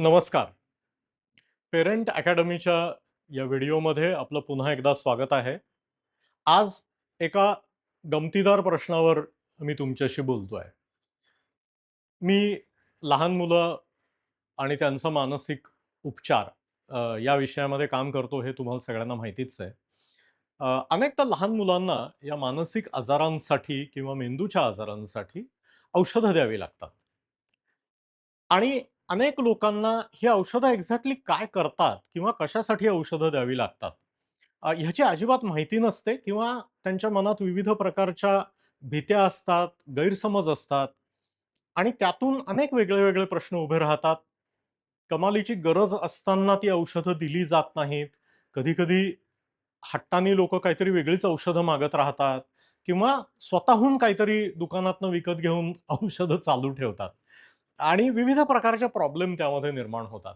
नमस्कार. पेरेंट अकॅडमीच्या या व्हिडिओमध्ये आपलं पुन्हा एकदा स्वागत आहे. आज एका गमतीदार प्रश्नावर मी तुमच्याशी बोलतोय. मी लहान मुलं आणि त्यांचा मानसिक उपचार या विषयामध्ये काम करतो हे तुम्हाला सगळ्यांना माहितीच आहे. अनेकदा लहान मुलांना या मानसिक आजारांसाठी किंवा मेंदूच्या आजारांसाठी औषधं द्यावी लागतात. आणि अनेक लोकांना ही औषधं एक्झॅक्टली काय करतात किंवा कशासाठी औषधं द्यावी लागतात, ह्याची अजिबात माहिती नसते किंवा त्यांच्या मनात विविध प्रकारच्या भीत्या असतात, गैरसमज असतात आणि त्यातून अनेक वेगळे-वेगळे प्रश्न उभे राहतात. कमालीची गरज असताना ती औषधं दिली जात नाहीत. कधी-कधी हट्टानी लोकं काहीतरी वेगळीच औषधं मागत राहतात किंवा स्वतःहून काहीतरी दुकानातनं विकत घेऊन औषधं चालू ठेवतात आणि विविध प्रकारचे प्रॉब्लेम त्यामध्ये निर्माण होतात.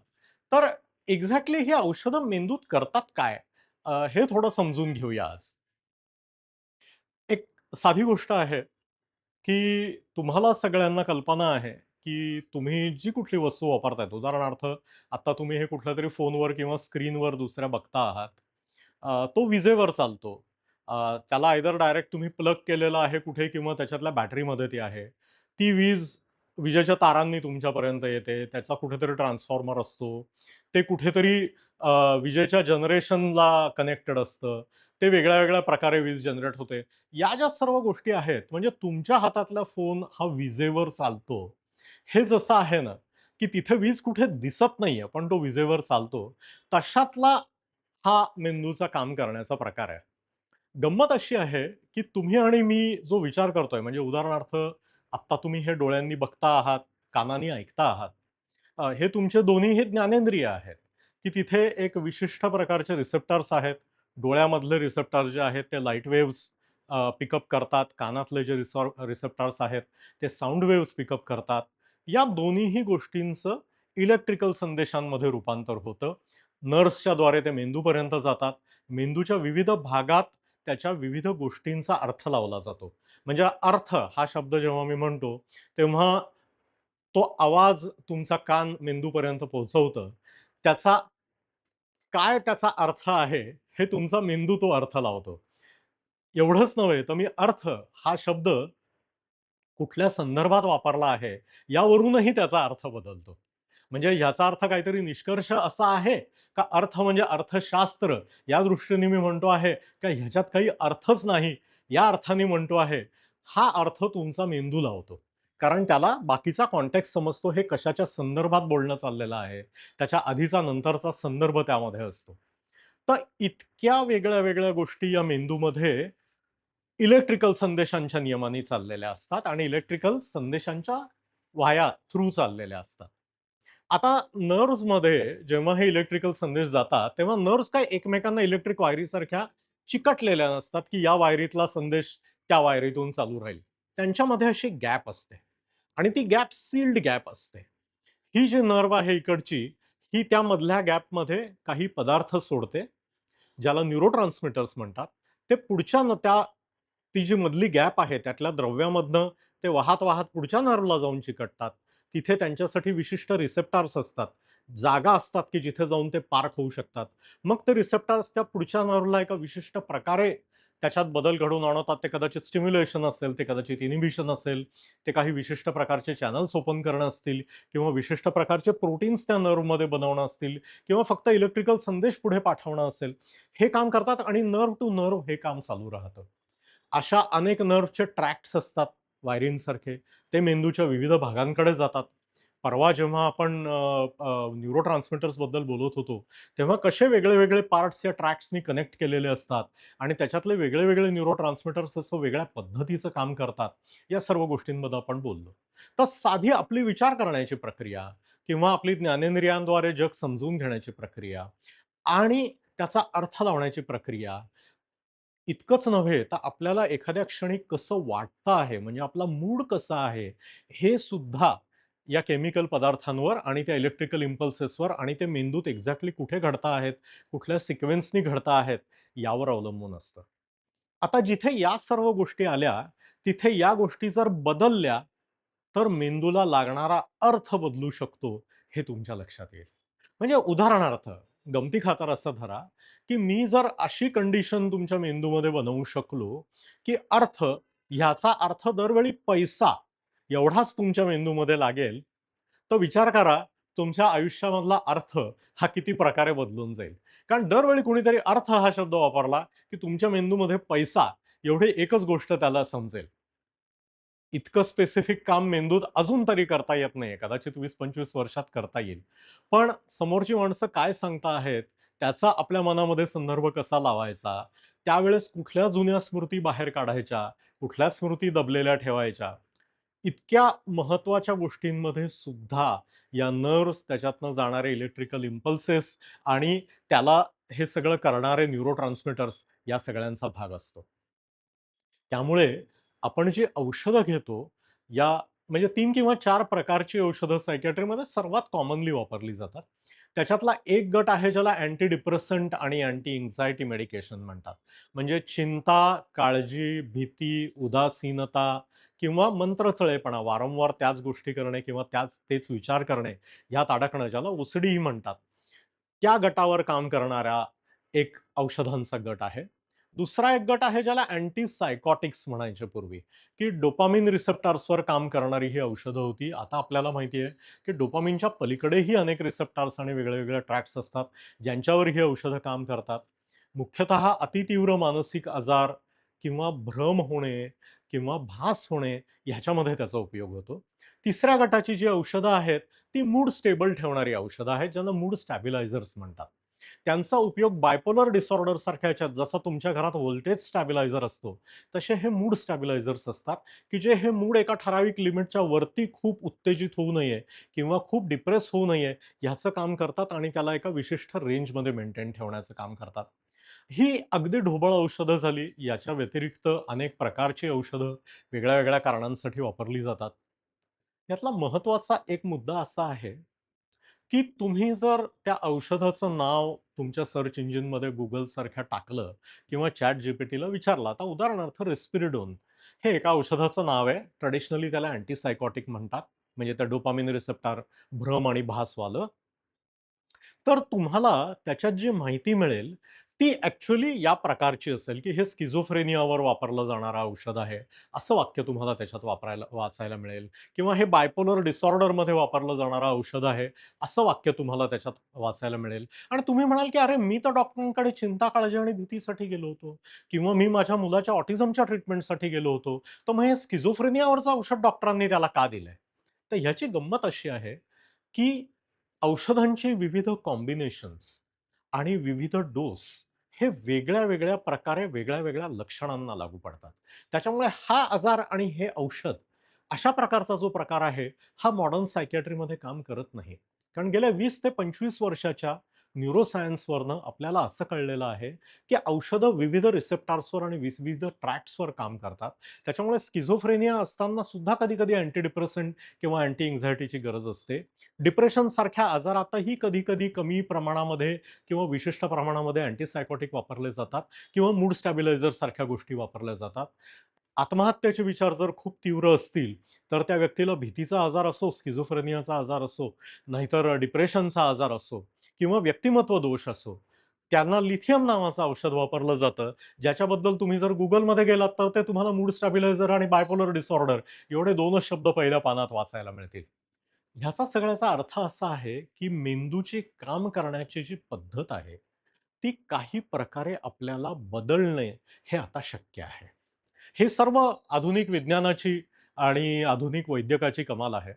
तर एक्झॅक्टली ही औषधं मेंदूत करतात काय? हे थोडं समजून घेऊया आज. एक साधी गोष्ट आहे, की तुम्हाला सगळ्यांना कल्पना आहे, की तुम्ही जी कुठली वस्तू वापरताय, उदाहरणार्थ आता तुम्ही हे कुठल्यातरी फोनवर किंवा स्क्रीनवर दुसऱ्या बघता आहात. तो विजेवर चालतो. त्याला आयदर डायरेक्ट तुम्ही प्लग केलेलं आहे कुठे किंवा त्याच्यातल्या बॅटरीमध्ये ती आहे. ती वीज विजेच्या तारांनी तुमच्यापर्यंत येते. त्याचा कुठेतरी ट्रान्सफॉर्मर असतो. ते कुठेतरी विजेच्या जनरेशनला कनेक्टेड असतं. ते वेगळ्या-वेगळ्या प्रकारे वीज जनरेट होते. या ज्या सर्व गोष्टी आहेत, म्हणजे तुमच्या हातातला फोन हा विजेवर चालतो. हे जसं आहे ना, की तिथे वीज कुठे दिसत नाहीये, पण तो विजेवर चालतो. तशातला हा मेंदूचा काम करण्याचा प्रकार आहे. गंमत अशी आहे, की तुम्ही आणि मी जो विचार करतोय, म्हणजे उदाहरणार्थ आत्ता तुम्ही हे डोळ्यांनी बघता आहात, कानांनी ऐकता आहात. हे तुमचे दोन्ही हे ज्ञानेंद्रिय आहेत, की तिथे एक विशिष्ट प्रकारचे रिसेप्टर्स आहेत. डोळ्यामधले रिसेप्टर्स जे आहेत ते लाईट वेव्हज पिकअप करतात. कानातले जे रिसेप्टर्स आहेत ते साउंड वेव्हज पिकअप करतात. या दोन्हीही गोष्टींचं इलेक्ट्रिकल संदेशांमध्ये रूपांतर होतं. नर्व्हसच्या द्वारे ते मेंदूपर्यंत जातात. मेंदूच्या विविध भागात त्याच्या विविध गोष्टींचा अर्थ लावला जातो. म्हणजे अर्थ हा शब्द जेव्हा मी म्हणतो, तेव्हा तो आवाज तुमचा कान मेंदूपर्यंत पोहोचवतं. त्याचा काय त्याचा अर्थ आहे, हे तुमचा मेंदू तो अर्थ लावतो. एवढंच नव्हे, तर मी अर्थ हा शब्द कुठल्या संदर्भात वापरला आहे, यावरूनही त्याचा अर्थ बदलतो. म्हणजे ह्याचा अर्थ काहीतरी निष्कर्ष असा आहे, का अर्थ म्हणजे अर्थशास्त्र या दृष्टीने मी म्हणतो आहे, का ह्याच्यात काही अर्थच नाही, या अर्थाने म्हणतो आहे. हा अर्थ तुमचा मेंदू लावतो. कारण त्याला बाकीचा कॉन्टेक्स्ट समजतो, हे कशाच्या संदर्भात बोलणं चाललेलं आहे. त्याच्या आधीचा नंतरचा संदर्भ त्यामध्ये असतो. तर इतक्या वेगळ्या-वेगळ्या गोष्टी या मेंदूमध्ये इलेक्ट्रिकल संदेशांच्या नियमाने चाललेल्या असतात आणि इलेक्ट्रिकल संदेशांच्या व्हाया थ्रू चाललेल्या असतात. आता नर्व्हजमध्ये जेव्हा हे इलेक्ट्रिकल संदेश जातात, तेव्हा नर्व्हज काय एकमेकांना इलेक्ट्रिक वायरीसारख्या चिकटलेल्या नसतात, की या वायरीतला संदेश त्या वायरीतून चालू राहील. त्यांच्यामध्ये अशी गॅप असते आणि ती गॅप सील्ड गॅप असते. ही जी नर्व्ह आहे इकडची, ही त्या मधल्या गॅपमध्ये काही पदार्थ सोडते, ज्याला न्यूरोट्रान्समिटर्स म्हणतात. ते पुढच्या त्या ती जी मधली गॅप आहे त्यातल्या द्रव्यामधनं ते वाहत-वाहत पुढच्या नर्व्हला जाऊन चिकटतात. तिथे त्यांच्यासाठी विशिष्ट रिसेप्टर्स असतात. जागा असतात, की जिथे जाऊन ते पार्क होऊ शकतात. मग ते रिसेप्टर्स त्या पुढच्या नर्व्हला एका विशिष्ट प्रकारे त्याच्यात बदल घडवून आणवतात. ते कदाचित स्टिम्युलेशन असेल, ते कदाचित इनिबिशन असेल, ते काही विशिष्ट प्रकारचे चॅनल्स ओपन करणं असतील किंवा विशिष्ट प्रकारचे प्रोटीन्स त्या नर्व्हमध्ये बनवणं असतील किंवा फक्त इलेक्ट्रिकल संदेश पुढे पाठवणं असेल. हे काम करतात आणि नर्व्ह टू नर्व्ह हे काम चालू राहतं. अशा अनेक नर्व्हचे ट्रॅक्ट्स असतात वायरिंगसारखे. ते मेंदूच्या विविध भागांकडे जातात. परवा जेव्हा आपण न्यूरोट्रान्समिटर्सबद्दल बोलत होतो, तेव्हा कसे वेगळे-वेगळे पार्ट्स या ट्रॅक्ट्सनी कनेक्ट केलेले असतात आणि त्याच्यातले वेगळे-वेगळे न्यूरोट्रान्समिटर्स कसं वेगळ्या पद्धतीचं काम करतात, या सर्व गोष्टींबद्दल आपण बोललो. तर साधी आपली विचार करण्याची प्रक्रिया किंवा आपली ज्ञानेंद्रियांद्वारे जग समजून घेण्याची प्रक्रिया आणि त्याचा अर्थ लावण्याची प्रक्रिया इतकंच नव्हे, तर आपल्याला एखाद्या क्षणी कसं वाटतं आहे, म्हणजे आपला मूड कसा आहे, हे सुद्धा या केमिकल पदार्थांवर आणि त्या इलेक्ट्रिकल इम्पल्सेसवर आणि ते मेंदूत एक्झॅक्टली कुठे घडता आहेत, कुठल्या सिक्वेन्सनी घडता आहेत, यावर अवलंबून असतं. आता जिथे या सर्व गोष्टी आल्या, तिथे या गोष्टी जर बदलल्या, तर मेंदूला लागणारा अर्थ बदलू शकतो. हे तुमच्या लक्षात येईल. म्हणजे उदाहरणार्थ, गमती-खातर असं धरा, की मी जर अशी कंडिशन तुमच्या मेंदूमध्ये बनवू शकलो, की ह्याचा अर्थ दरवेळी पैसा एवढाच तुमच्या मेंदूमध्ये लागेल, तर विचार करा तुमच्या आयुष्यामधला अर्थ हा किती प्रकारे बदलून जाईल. कारण दरवेळी कुणीतरी अर्थ हा शब्द वापरला, की तुमच्या मेंदूमध्ये पैसा एवढी एकच गोष्ट त्याला समजेल. इतकं स्पेसिफिक काम मेंदूत अजून तरी करता येत नाहीये. कदाचित 20-25 वर्षात करता येईल. पण समोरची माणसं काय सांगता आहेत, त्याचा आपल्या मनामध्ये संदर्भ कसा लावायचा, त्यावेळेस कुठल्या जुन्या स्मृती बाहेर काढायच्या, कुठल्या स्मृती दबलेल्या ठेवायच्या, इतक्या महत्त्वाच्या गोष्टींमध्ये सुद्धा या नर्व्हज, त्याच्यातनं जाणारे इलेक्ट्रिकल इम्पल्सेस आणि त्याला हे सगळं करणारे न्यूरोट्रान्समिटर्स या सगळ्यांचा भाग असतो. त्यामुळे आपण जी औषधं घेतो, या म्हणजे 3 किंवा 4 प्रकारची औषधं सायकियाट्रीमध्ये सर्वात कॉमनली वापरली जातात. त्याच्यातला एक गट आहे ज्याला अँटी डिप्रेसंट आणि अँटी अँक्साइटी मेडिकेशन म्हणतात. म्हणजे चिंता, काळजी, भीती, उदासीनता किंवा मंत्रचळेपणा, वारंवार त्याच गोष्टी करणे किंवा तेच विचार करणे, ह्यात अडकणं, ज्याला ओ म्हणतात. त्या गटावर काम करणारा एक औषधांचा गट आहे. दुसरा एक गट आहे ज्याला अँटी सायकॉटिक्स म्हणायचे पूर्वी, की डोपामाइन रिसेप्टर्सवर काम करणारी ही औषधं होती. आता आपल्याला माहिती आहे, की डोपामाइनच्या पलीकडेही अनेक रिसेप्टर्स आणि वेगळे-वेगळे ट्रॅक्ट्स असतात, ज्यांच्यावर ही औषधं काम करतात. मुख्यतः अतितीव्र मानसिक आजार किंवा भ्रम होणे किंवा भास होणे ह्याच्यामध्ये त्याचा उपयोग होतो. तिसऱ्या गटाची जी औषधं आहेत, ती मूड स्टेबल ठेवणारी औषधं आहेत, ज्यांना मूड स्टॅबिलायझर्स म्हणतात. त्यांचा उपयोग बायपोलर डिसऑर्डर सारख्या ह्याच्यात जसा तुमच्या घरात व्होल्टेज स्टॅबिलायझर असतो, तसे हे मूड स्टॅबिलायझर्स असतात, की जे हे मूड एका ठराविक लिमिटच्या वरती खूप उत्तेजित होऊ नये किंवा खूप डिप्रेस होऊ नये ह्याचं काम करतात आणि त्याला एका विशिष्ट रेंजमध्ये मेंटेन ठेवण्याचं काम करतात. ही अगदी ढोबळ औषधं झाली. याच्या व्यतिरिक्त अनेक प्रकारची औषधं वेगळ्या-वेगळ्या कारणांसाठी वापरली जातात. यातला महत्त्वाचा एक मुद्दा असा आहे, की तुम्ही जर त्या औषधाचं नाव तुमच्या सर्च इंजिनमध्ये Google सारख्या टाकलं किंवा ChatGPTला विचारलं. आता उदाहरणार्थ रिस्पिरिडोन हे एका औषधाचं नाव आहे. ट्रेडिशनली त्याला अँटिसायकॉटिक म्हणतात. म्हणजे त्या डोपामाइन रिसेप्टर भ्रम आणि भासवालं. तर तुम्हाला त्याच्यात जी माहिती मिळेल, ती ॲक्चुअली या प्रकारची असेल, की हे स्किझोफ्रेनियावर वापरलं जाणारं औषध आहे, असं वाक्य तुम्हाला त्याच्यात वाचायला मिळेल किंवा हे बायपोलर डिसऑर्डरमध्ये वापरलं जाणारं औषध आहे, असं वाक्य तुम्हाला त्याच्यात वाचायला मिळेल आणि तुम्ही म्हणाल, की "अरे, मी तर डॉक्टरांकडे चिंता, काळजी आणि भीतीसाठी गेलो होतो किंवा मी माझ्या मुलाच्या ऑटिझमच्या ट्रीटमेंटसाठी गेलो होतो. तर मग हे स्किझोफ्रेनियावरचं औषध डॉक्टरांनी त्याला का दिलंय?" तर ह्याची गंमत अशी आहे, की औषधांची विविध कॉम्बिनेशन्स आणि विविध डोस हे वेगळ्या-वेगळ्या प्रकारे वेगळ्या-वेगळ्या लक्षणांना लागू पडतात. त्याच्यामुळे हा आजार आणि हे औषध अशा प्रकारचा जो प्रकार आहे, हा मॉडर्न सायकियाट्रीमध्ये काम करत नाही. कारण गेल्या 20 ते 25 वर्षाच्या न्यूरोसायन्सवरनं आपल्याला असं कळलेलं आहे, की औषधं विविध रिसेप्टॉर्सवर आणि विविध ट्रॅक्ट्सवर काम करतात. त्याच्यामुळे स्किझोफ्रेनिया असताना सुद्धा कधी-कधी अँटी डिप्रेसंट किंवा अँटी अँक्झायटीची गरज असते. डिप्रेशन सारख्या आजारातही कधी-कधी कमी प्रमाणामध्ये किंवा विशिष्ट प्रमाणामध्ये अँटिसायकोटिक वापरले जातात किंवा मूड स्टॅबिलायझर सारख्या गोष्टी वापरल्या जातात. आत्महत्येचे विचार जर खूप तीव्र असतील, तर त्या व्यक्तीला भीतीचा आजार असो, स्किझोफ्रेनियाचा आजार असो, नाहीतर डिप्रेशनचा आजार असो किंवा व्यक्तिमत्व दोष असो, त्यांना लिथियम नावाचं औषध वापरलं जातं, ज्याच्याबद्दल तुम्ही जर Googleमध्ये गेलात, तर ते तुम्हाला मूड स्टॅबिलायझर आणि बायपोलर डिसऑर्डर एवढे 2च शब्द पहिल्या पानात वाचायला मिळतील. ह्याचा सगळ्याचा अर्थ असा आहे, की मेंदूची काम करण्याची जी पद्धत आहे, ती काही प्रकारे आपल्याला बदलणे हे आता शक्य आहे. हे सर्व आधुनिक विज्ञानाची आणि आधुनिक वैद्यकाची कमाल आहे.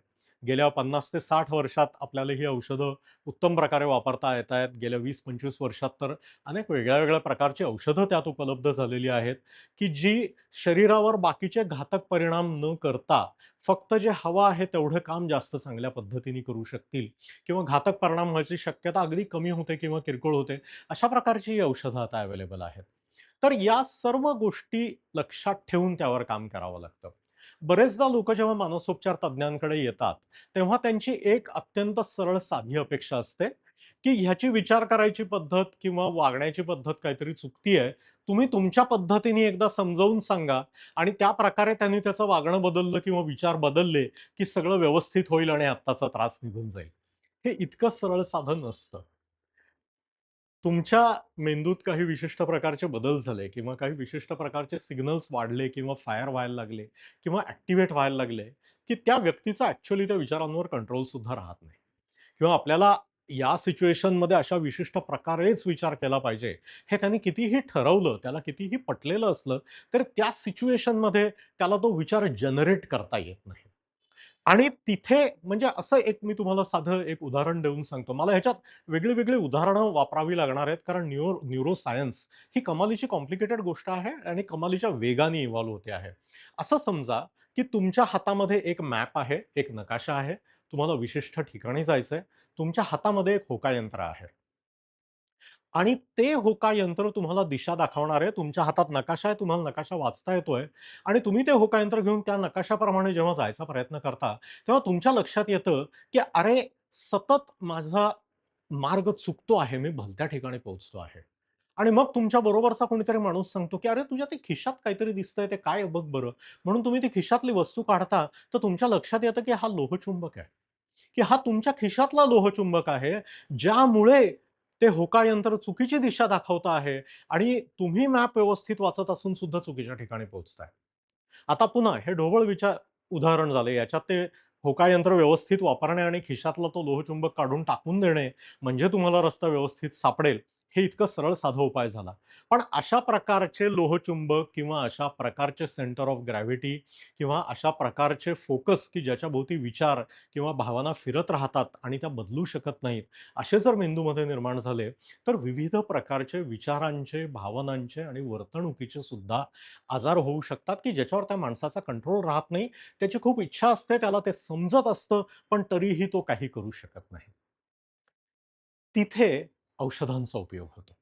गेल्या 50 ते 60 वर्षात आपल्याला ही औषधं उत्तम प्रकारे वापरता येत आहेत. गेल्या 20-25 वर्षात तर अनेक वेगळ्या-वेगळ्या प्रकारची औषधं त्यात उपलब्ध झालेली आहेत, की जी शरीरावर बाकीचे घातक परिणाम न करता फक्त जे हवं आहे तेवढं काम जास्त चांगल्या पद्धतीने करू शकतील किंवा घातक परिणाम व्हायची शक्यता अगदी कमी होते किंवा किरकोळ होते. अशा प्रकारची ही औषधं आता अवेलेबल आहेत. तर या सर्व गोष्टी लक्षात ठेवून त्यावर काम करावं लागतं. बरेचदा लोकं जेव्हा मानसोपचार तज्ञांकडे येतात, तेव्हा त्यांची एक अत्यंत सरळ साधी अपेक्षा असते, की ह्याची विचार करायची पद्धत किंवा वागण्याची पद्धत काहीतरी चुकतीये. तुम्ही तुमच्या पद्धतीने एकदा समजावून सांगा आणि त्याप्रकारे त्यांनी त्याचं वागणं बदललं किंवा विचार बदलले, की सगळं व्यवस्थित होईल आणि आत्ताचा त्रास निघून जाईल. हे इतकं सरळ साधं नसतं. तुमच्या मेंदूत काही विशिष्ट प्रकारचे बदल झाले किंवा काही विशिष्ट प्रकारचे सिग्नल्स वाढले किंवा फायर व्हायला लागले किंवा ॲक्टिव्हेट व्हायला लागले, की त्या व्यक्तीचा ॲक्चुअली त्या विचारांवर कंट्रोल सुद्धा राहत नाही. किंवा आपल्याला या सिच्युएशनमध्ये अशा विशिष्ट प्रकारेच विचार केला पाहिजे, हे त्यांनी कितीही ठरवलं, त्याला कितीही पटलेलं असलं, तर त्या सिच्युएशनमध्ये त्याला तो विचार जनरेट करता येत नाही. आणि तिथे म्हणजे असं एक मी तुम्हाला साधं एक उदाहरण देऊन सांगतो. मला ह्याच्यात वेगळी-वेगळी उदाहरणं वापरावी लागणार आहेत, कारण न्यूरोसायन्स ही कमालीची कॉम्प्लिकेटेड गोष्ट आहे आणि कमालीच्या वेगाने इव्हॉल्व होते आहे. असं समजा, की तुमच्या हातामध्ये एक मॅप आहे, एक नकाशा आहे. तुम्हाला विशिष्ट ठिकाणी जायचंय. तुमच्या हातामध्ये एक होकायंत्र आहे. आणि ते होकायंत्र तुम्हाला दिशा दाखवणार आहे. तुमच्या हातात नकाशा आहे, तुम्हाला नकाशा वाचता येतोय आणि तुम्ही ते होकायंत्र घेऊन त्या नकाशाप्रमाणे जेव्हा जायचा प्रयत्न करता, तेव्हा तुमच्या लक्षात येतं, की अरे, सतत माझा मार्ग चुकतो आहे. मी भलत्या ठिकाणी पोहोचतो आहे. आणि मग तुमच्या बरोबरचा कोणीतरी माणूस सांगतो, की "अरे, तुझ्या ते खिशात काहीतरी दिसतंय, ते काय आहे बघ बरं." म्हणून तुम्ही ती खिशातली वस्तू काढता, तर तुमच्या लक्षात येतं, की हा लोहचुंबक आहे. की हा तुमच्या खिशातला लोहचुंबक आहे, ज्यामुळे ते होकायंत्र चुकीची दिशा दाखवत आहे आणि तुम्ही मॅप व्यवस्थित वाचत असून सुद्धा चुकीच्या ठिकाणी पोहोचताय. आता पुन्हा हे ढोबळ विचार उदाहरण झाले. याच्यात ते होकायंत्र व्यवस्थित वापरणे आणि खिशातला तो लोहचुंबक काढून टाकून देणे, म्हणजे तुम्हाला रस्ता व्यवस्थित सापडेल, हे इतकं सरळ साधा उपाय झाला. पण अशा प्रकारचे लोहचुंबक किंवा अशा प्रकारचे सेंटर ऑफ ग्रॅव्हिटी किंवा अशा प्रकारचे फोकस, की ज्याच्याभोवती विचार किंवा भावना फिरत राहतात आणि त्या बदलू शकत नाहीत, असे जर मेंदूमध्ये निर्माण झाले, तर विविध प्रकारचे विचारांचे, भावनांचे आणि वर्तणुकीचे सुद्धा आजार होऊ शकतात, की ज्याच्यावर त्या माणसाचा कंट्रोल राहत नाही. त्याची खूप इच्छा असते, त्याला ते समजत असतं, पण तरीही तो काही करू शकत नाही. तिथे औषधांचा उपयोग होतो,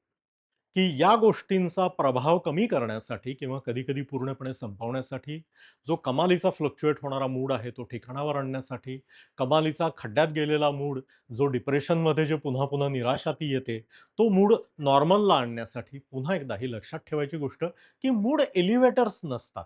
की या गोष्टींचा प्रभाव कमी करण्यासाठी किंवा कधी-कधी पूर्णपणे संपवण्यासाठी, जो कमालीचा फ्लक्च्युएट होणारा मूड आहे, तो ठिकाणावर आणण्यासाठी, कमालीचा खड्ड्यात गेलेला मूड, जो डिप्रेशनमध्ये जे पुन्हा-पुन्हा निराशा ती येते, तो मूड नॉर्मलला आणण्यासाठी पुन्हा एकदा ही लक्षात ठेवायची गोष्ट, की मूड एलिव्हेटर्स नसतात.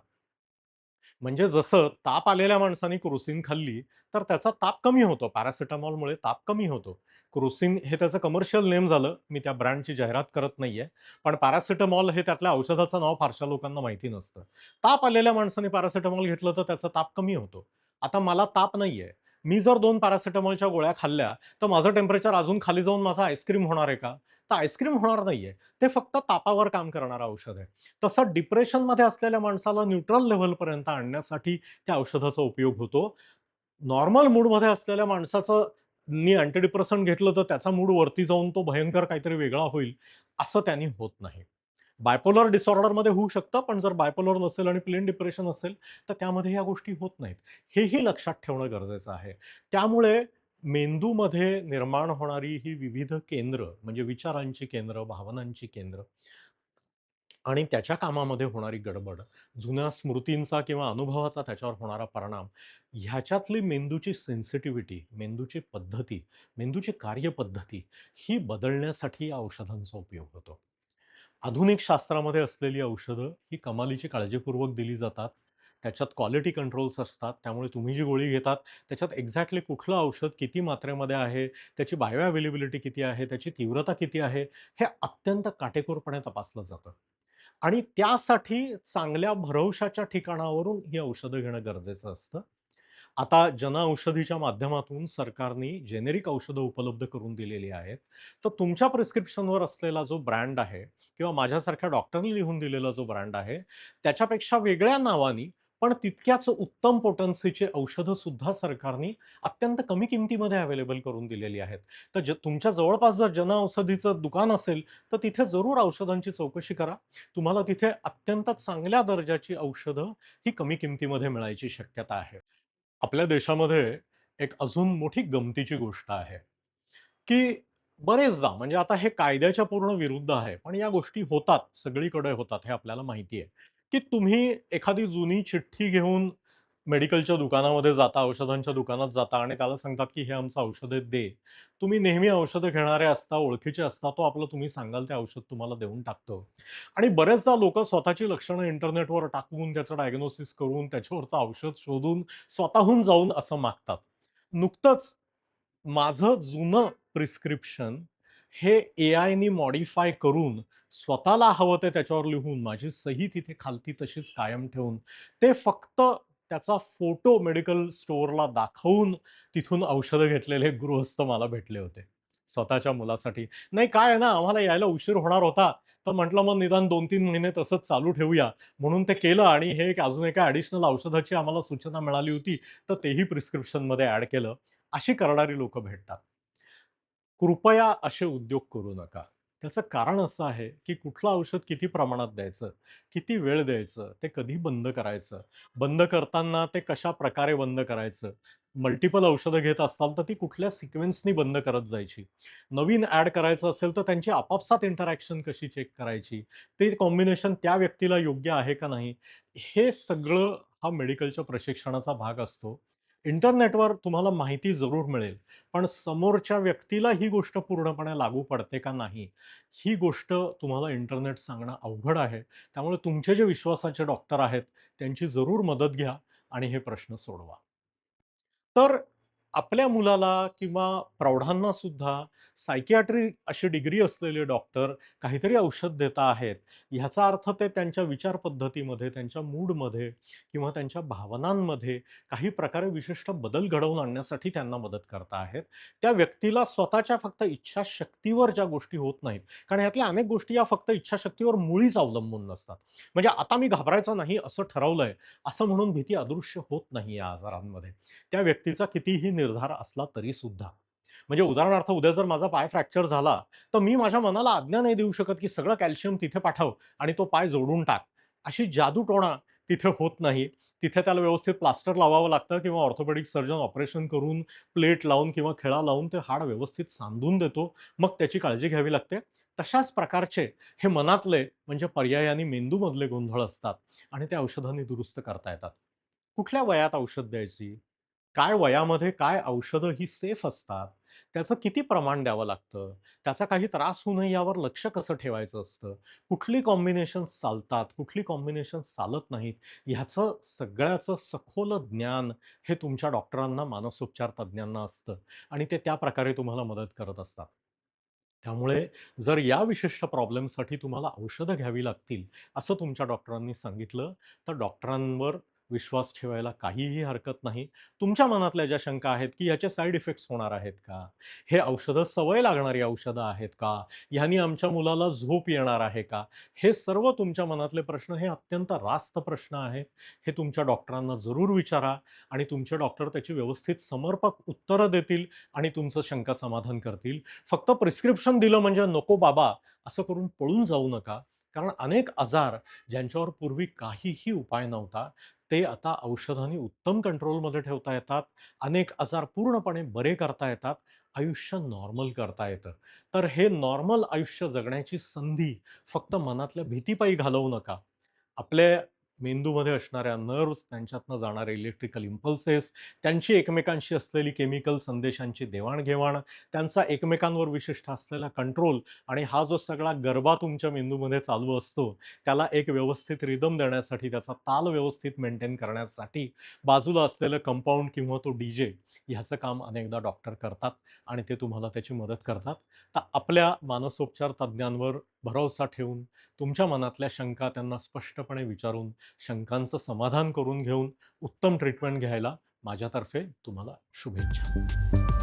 म्हणजे जसं ताप आलेल्या माणसाने क्रोसिन खाल्ली, तर त्याचा ताप कमी होतो. पॅरासिटामॉलमुळे ताप कमी होतो. क्रोसिन हे त्याचं कमर्शियल नेम झालं. मी त्या ब्रँडची जाहिरात करत नाहीये. पण पॅरासिटामॉल हे त्यातल्या औषधाचं नाव फारशा लोकांना माहिती नसतं. ताप आलेल्या माणसाने पॅरासिटामॉल घेतलं तर त्याचा ताप कमी होतो. आता मला ताप नाहीये. मी जर 2 पॅरासिटामॉलच्या गोळ्या खाल्ल्या, तर माझं टेम्परेचर अजून खाली जाऊन माझं आईस्क्रीम होणार आहे का? तर आईस्क्रीम होणार नाहीये. ते फक्त तापावर काम करणारं औषध आहे. तसं डिप्रेशनमध्ये असलेल्या माणसाला न्यूट्रल लेव्हलपर्यंत आणण्यासाठी त्या औषधाचा उपयोग होतो. नॉर्मल मूडमध्ये असलेल्या माणसाचं मी अँटी डिप्रेसंट घेतलं तर त्याचा मूड वरती जाऊन तो भयंकर काहीतरी वेगळा होईल, असं त्यांनी होत नाही. बायपोलर डिसऑर्डरमध्ये होऊ शकतं, पण जर बायपोलर नसेल आणि प्लेन डिप्रेशन असेल, तर त्यामध्ये ह्या गोष्टी होत नाहीत. हेही लक्षात ठेवणं गरजेचं आहे. त्यामुळे मेंदूमध्ये निर्माण होणारी ही विविध केंद्र, म्हणजे विचारांची केंद्र, भावनांची केंद्र आणि त्याच्या कामामध्ये होणारी गडबड, जुन्या स्मृतींचा किंवा अनुभवाचा त्याच्यावर होणारा परिणाम, ह्याच्यातली मेंदूची सेन्सिटिव्हिटी, मेंदूची पद्धती, मेंदूची कार्यपद्धती ही बदलण्यासाठी या औषधांचा उपयोग होतो. आधुनिक शास्त्रामध्ये असलेली औषधं ही कमालीची काळजीपूर्वक दिली जातात. त्याच्यात क्वालिटी कंट्रोल्स असतात. त्यामुळे तुम्ही जी गोळी घेतात, त्याच्यात एक्झॅक्टली कुठलं औषध किती मात्रेमध्ये आहे, त्याची बायो अवेलेबिलिटी किती आहे, त्याची तीव्रता किती आहे, हे अत्यंत काटेकोरपणे तपासलं जातं. आणि त्यासाठी चांगल्या भरवशाच्या ठिकाणावरून ही औषधं घेणं गरजेचं असतं. आता जनऔषधीच्या माध्यमातून सरकारने जेनेरिक औषधं उपलब्ध करून दिलेली आहेत. तर तुमच्या प्रिस्क्रिप्शनवर असलेला जो ब्रँड आहे किंवा माझ्यासारख्या डॉक्टरनी लिहून दिलेला जो ब्रँड आहे, त्याच्यापेक्षा वेगळ्या नावानी पण तितक्याच उत्तम पोटेन्सीची औषधं सुद्धा सरकारने अत्यंत कमी किमतीमध्ये अवेलेबल करून दिलेली आहेत. तर तुमच्या जवळपास जर जनऔषधीचं दुकान असेल, तर तिथे जरूर औषधांची चौकशी करा. तुम्हाला तिथे अत्यंत चांगल्या दर्जाची औषधं ही कमी किमतीमध्ये मिळायची शक्यता आहे. आपल्या देशामध्ये एक अजून मोठी गमतीची गोष्ट आहे, की बरेचदा म्हणजे आता हे कायद्याच्या पूर्ण विरुद्ध आहे. पण या गोष्टी होतात, सगळीकडे होतात हे आपल्याला माहिती आहे, की तुम्ही एखादी जुनी चिठ्ठी घेऊन मेडिकलच्या दुकानामध्ये जाता, औषधांच्या दुकानात जाता आणि त्याला सांगतात, की "हे आमचं औषध आहे, दे." तुम्ही नेहमी औषधं घेणारे असता, ओळखीचे असता, तो आपलं तुम्ही सांगाल ते औषध तुम्हाला देऊन टाकतो. आणि बरेचदा लोकं स्वतःची लक्षणं इंटरनेटवर टाकून, त्याचं डायग्नोसिस करून, त्याच्यावरचं औषध शोधून, स्वतःहून जाऊन असं मागतात. नुकतंच माझं जुनं प्रिस्क्रिप्शन हे एआयनी मॉडिफाय करून, स्वतःला हवं ते त्याच्यावर लिहून, माझी सही तिथे खालती तशीच कायम ठेवून, ते फक्त त्याचा फोटो मेडिकल स्टोअरला दाखवून तिथून औषधं घेतलेले गृहस्थ मला भेटले होते, स्वतःच्या मुलासाठी. नाही काय आहे ना, आम्हाला यायला उशीर होणार होता, तर म्हटलं मग निदान 2-3 महिने तसंच चालू ठेवूया. म्हणून ते केलं आणि हे एक अजून एका ॲडिशनल औषधाची आम्हाला सूचना मिळाली होती, तर तेही प्रिस्क्रिप्शनमध्ये ॲड केलं. अशी करणारी लोकं भेटतात. कृपया असे उद्योग करू नका. त्याचं कारण असं आहे, की कुठलं औषध किती प्रमाणात द्यायचं, किती वेळ द्यायचं, ते कधी बंद करायचं, बंद करताना ते कशाप्रकारे बंद करायचं. मल्टिपल औषधं घेत असाल, तर ती कुठल्या सिक्वेन्सनी बंद करत जायची. नवीन ॲड करायचं असेल, तर त्यांची आपापसात इंटरॅक्शन कशी चेक करायची. ते कॉम्बिनेशन त्या व्यक्तीला योग्य आहे का नाही, हे सगळं हा मेडिकलच्या प्रशिक्षणाचा भाग असतो. इंटरनेटवर तुम्हाला माहिती जरूर मिळेल. पण समोरच्या व्यक्तीला ही गोष्ट पूर्णपणे लागू पडते का नाही, ही गोष्ट तुम्हाला इंटरनेट सांगणं अवघड आहे. त्यामुळे तुमचे जे विश्वासाचे डॉक्टर आहेत, त्यांची जरूर मदत घ्या आणि हे प्रश्न सोडवा. तर आपल्या मुलाला किंवा प्रौढांना सुद्धा सायकियाट्री अशी डिग्री असलेले डॉक्टर काहीतरी औषध देत आहेत, ह्याचा अर्थ ते त्यांच्या विचार पद्धतीमध्ये, त्यांच्या मूडमध्ये किंवा त्यांच्या भावनांमध्ये काही प्रकारे विशिष्ट बदल घडवून आणण्यासाठी त्यांना मदत करत आहेत. त्या व्यक्तीला स्वतःच्या फक्त इच्छाशक्तीवर ज्या गोष्टी होत नाहीत, कारण यातल्या अनेक गोष्टी या फक्त इच्छाशक्तीवर मुळीच अवलंबून नसतात. म्हणजे आता मी घाबरायचं नाही असं ठरवलंय, असं म्हणून भीती अदृश्य होत नाही या आजारांमध्ये. त्या व्यक्तीचा कितीही निर्धार असला तरी सुद्धा. म्हणजे उदाहरणार्थ उद्या जर माझा पाय फ्रॅक्चर झाला, तर मी माझ्या मनाला आज्ञा नाही देऊ शकत, की सगळं कॅल्शियम तिथे पाठव आणि तो पाय जोडून टाक. अशी जादूटोणा तिथे होत नाही. तिथे त्याला व्यवस्थित प्लास्टर लावावं लागतं किंवा ऑर्थोपेडिक सर्जन ऑपरेशन करून, प्लेट लावून किंवा खिळा लावून ते हाड व्यवस्थित सांधून देतो. मग त्याची काळजी घ्यावी लागते. तशाच प्रकारचे हे मनातले म्हणजे पर्यायाने मेंदूमधले गोंधळ असतात आणि ते औषधांनी दुरुस्त करता येतात. कुठल्या वयात औषध द्यायची? काय वयामध्ये काय औषधं ही सेफ असतात? त्याचं किती प्रमाण द्यावं लागतं? त्याचा काही त्रास होऊ नये यावर लक्ष कसं ठेवायचं असतं? कुठली कॉम्बिनेशन्स चालतात? कुठली कॉम्बिनेशन्स चालत नाहीत? ह्याचं सगळ्याचं सखोल ज्ञान हे तुमच्या डॉक्टरांना, मानसोपचार तज्ञांना असतं आणि ते त्या प्रकारे तुम्हाला मदत करत असतात. त्यामुळे जर या विशिष्ट प्रॉब्लेमसाठी तुम्हाला औषधं घ्यावी लागतील, असं तुमच्या डॉक्टरांनी सांगितलं, तर डॉक्टरांवर विश्वास ठेवायला काहीही हरकत नाही. तुमच्या मनातल्या ज्या शंका आहेत, की याचे साइड इफेक्ट्स होणार आहेत का? हे औषधं सवय लागणारी औषधं आहेत का? ह्यानी आमच्या मुलाला झोप येणार आहे का? हे सर्व तुमच्या मनातले प्रश्न हे अत्यंत रास्त प्रश्न आहेत. हे तुमच्या डॉक्टरांना जरूर विचारा आणि तुमचे डॉक्टर त्याची व्यवस्थित समर्पक उत्तरं देतील आणि तुमचं शंका समाधान करतील. फक्त प्रिस्क्रिप्शन दिलं म्हणजे नको बाबा, असं करून पळून जाऊ नका. कारण अनेक आजार ज्यांच्यावर पूर्वी काहीही उपाय नव्हता, ते आता औषधांनी उत्तम कंट्रोलमध्ये ठेवता येतात. अनेक आजार पूर्णपणे बरे करता येतात. आयुष्य नॉर्मल करता येतं. तर हे नॉर्मल आयुष्य जगण्याची संधी फक्त मनातल्या भीतीपायी घालवू नका. आपल्या मेंदूमध्ये असणाऱ्या नर्व्हज, त्यांच्यातनं जाणारे इलेक्ट्रिकल इम्पल्सेस, त्यांची एकमेकांशी असलेली केमिकल संदेशांची देवाण-घेवाण, त्यांचा एकमेकांवर विशिष्ट असलेला कंट्रोल आणि हा जो सगळा गरबा तुमच्या मेंदूमध्ये चालू असतो, त्याला एक व्यवस्थित रिदम देण्यासाठी, त्याचा ताल व्यवस्थित मेंटेन करण्यासाठी बाजूला असलेलं कंपाउंड किंवा तो डी-जे ह्याचं काम अनेकदा डॉक्टर करतात आणि ते तुम्हाला त्याची मदत करतात. तर आपल्या मानसोपचार तज्ञांवर भरवसा ठेवून तुमच्या मनातल्या शंका त्यांना स्पष्टपणे विचारून, शंकांचं समाधान करून घेऊन उत्तम ट्रीटमेंट घ्यायला माझ्यातर्फे तुम्हाला शुभेच्छा.